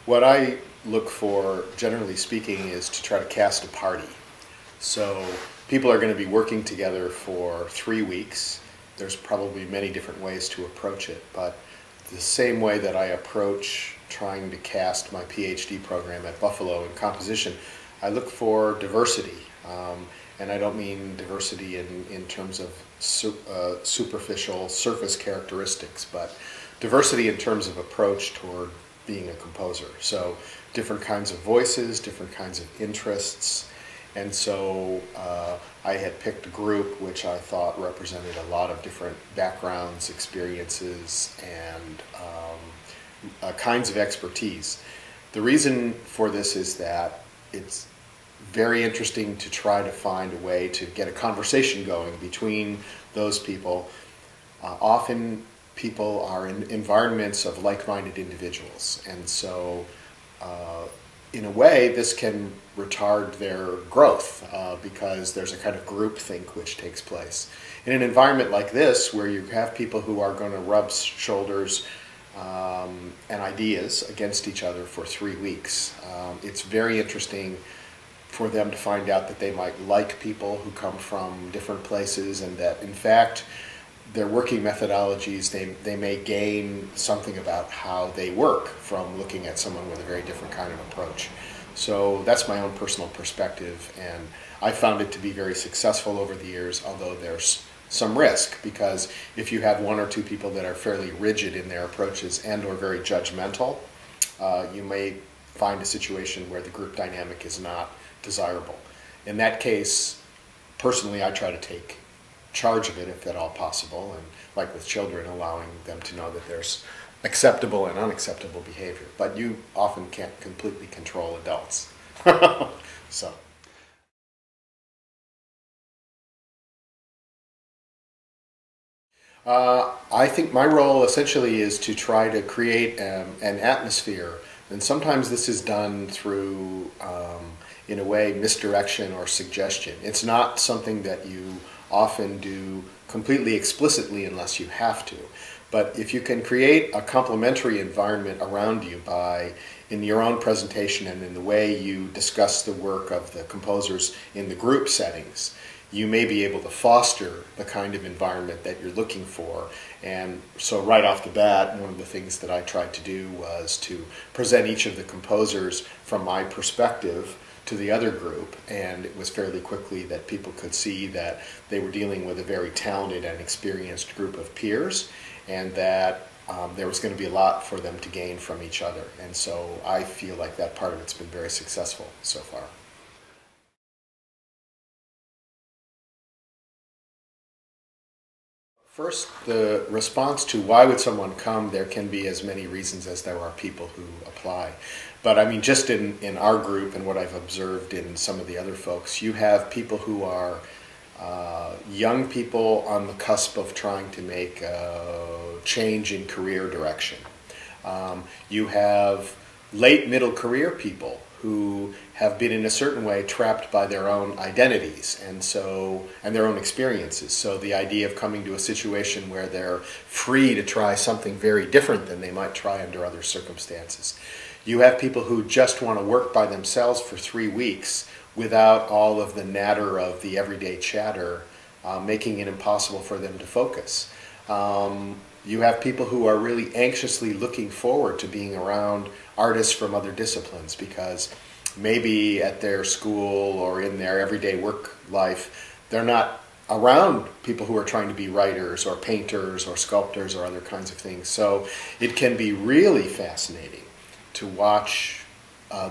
What I look for, generally speaking, is to try to cast a party. So people are going to be working together for 3 weeks. There's probably many different ways to approach it, but the same way that I approach trying to cast my PhD program at Buffalo in composition, I look for diversity. And I don't mean diversity in terms of superficial surface characteristics, but diversity in terms of approach toward being a composer. So different kinds of voices, different kinds of interests. And so I had picked a group which I thought represented a lot of different backgrounds, experiences, and kinds of expertise. The reason for this is that it's very interesting to try to find a way to get a conversation going between those people. Often people are in environments of like-minded individuals, and so in a way this can retard their growth because there's a kind of groupthink which takes place. In an environment like this, where you have people who are going to rub shoulders and ideas against each other for 3 weeks, it's very interesting for them to find out that they might like people who come from different places, and that in fact their working methodologies, they may gain something about how they work from looking at someone with a very different kind of approach. So that's my own personal perspective, and I found it to be very successful over the years, although there's some risk, because if you have 1 or 2 people that are fairly rigid in their approaches and or very judgmental, you may find a situation where the group dynamic is not desirable. In that case, personally, I try to take charge of it if at all possible, and like with children, allowing them to know that there's acceptable and unacceptable behavior. But you often can't completely control adults. So. I think my role essentially is to try to create an atmosphere, and sometimes this is done through in a way, misdirection or suggestion. It's not something that you often do completely explicitly unless you have to. But if you can create a complementary environment around you by, in your own presentation and in the way you discuss the work of the composers in the group settings, you may be able to foster the kind of environment that you're looking for. And so right off the bat, one of the things that I tried to do was to present each of the composers from my perspective to the other group, and it was fairly quickly that people could see that they were dealing with a very talented and experienced group of peers, and that there was going to be a lot for them to gain from each other. And so I feel like that part of it's been very successful so far. First, the response to why would someone come, there can be as many reasons as there are people who apply. But I mean, just in our group and what I've observed in some of the other folks, you have people who are young people on the cusp of trying to make a change in career direction. You have late middle career people who have been in a certain way trapped by their own identities and their own experiences. So the idea of coming to a situation where they're free to try something very different than they might try under other circumstances. You have people who just want to work by themselves for 3 weeks without all of the natter of the everyday chatter, making it impossible for them to focus. You have people who are really anxiously looking forward to being around artists from other disciplines, because maybe at their school or in their everyday work life, they're not around people who are trying to be writers or painters or sculptors or other kinds of things. So it can be really fascinating to watch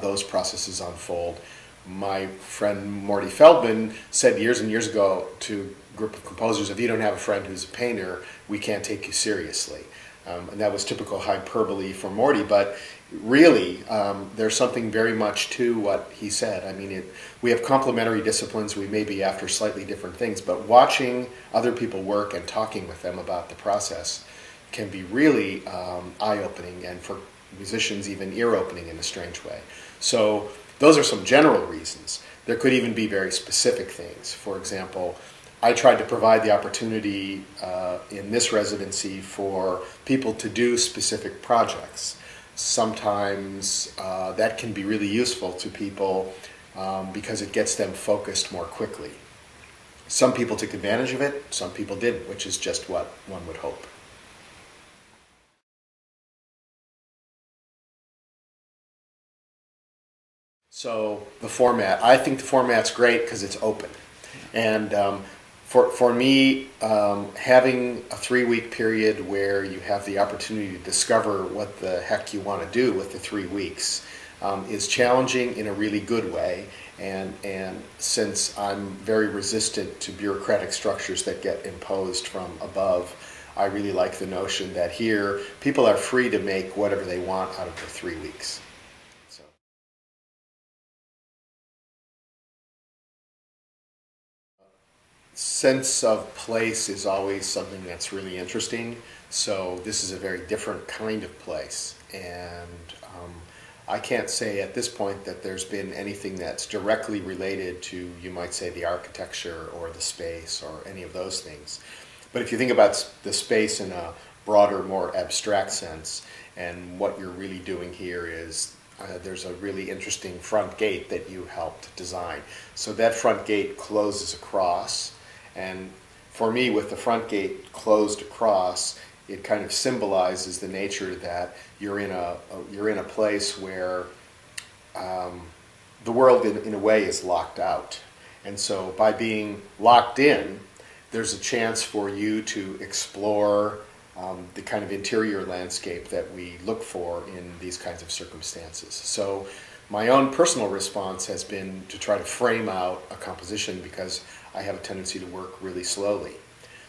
those processes unfold. My friend Morty Feldman said years and years ago to a group of composers, if you don't have a friend who's a painter, we can't take you seriously. And that was typical hyperbole for Morty, but really there's something very much to what he said. I mean, we have complementary disciplines, we may be after slightly different things, but watching other people work and talking with them about the process can be really eye-opening, and for musicians even ear-opening in a strange way. So those are some general reasons. There could even be very specific things. For example, I tried to provide the opportunity in this residency for people to do specific projects. sometimes that can be really useful to people because it gets them focused more quickly. Some people took advantage of it, some people didn't, which is just what one would hope. So the format, I think the format's great because it's open. And for me, having a 3-week period where you have the opportunity to discover what the heck you want to do with the 3 weeks is challenging in a really good way. And since I'm very resistant to bureaucratic structures that get imposed from above, I really like the notion that here people are free to make whatever they want out of the 3 weeks. So. Sense of place is always something that's really interesting. So this is a very different kind of place. And I can't say at this point that there's been anything that's directly related to, you might say, the architecture or the space or any of those things. But if you think about the space in a broader, more abstract sense, and what you're really doing here is there's a really interesting front gate that you helped design. So that front gate closes across, and for me, with the front gate closed across, it kind of symbolizes the nature that you're in a place where the world in a way is locked out. And so by being locked in, there's a chance for you to explore the kind of interior landscape that we look for in these kinds of circumstances. So my own personal response has been to try to frame out a composition because I have a tendency to work really slowly.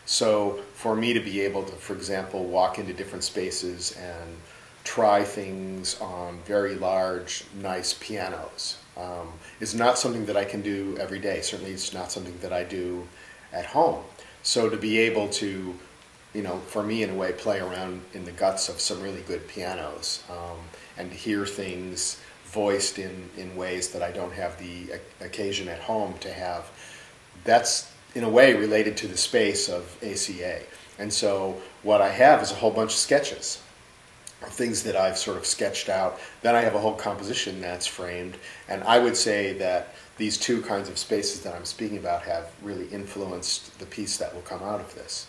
So for me to be able to, for example, walk into different spaces and try things on very large, nice pianos is not something that I can do every day. Certainly it's not something that I do at home. So to be able to, for me in a way, play around in the guts of some really good pianos and to hear things voiced in ways that I don't have the occasion at home to have, that's in a way related to the space of ACA. And so what I have is a whole bunch of sketches of things that I've sort of sketched out. Then I have a whole composition that's framed, and I would say that these two kinds of spaces that I'm speaking about have really influenced the piece that will come out of this.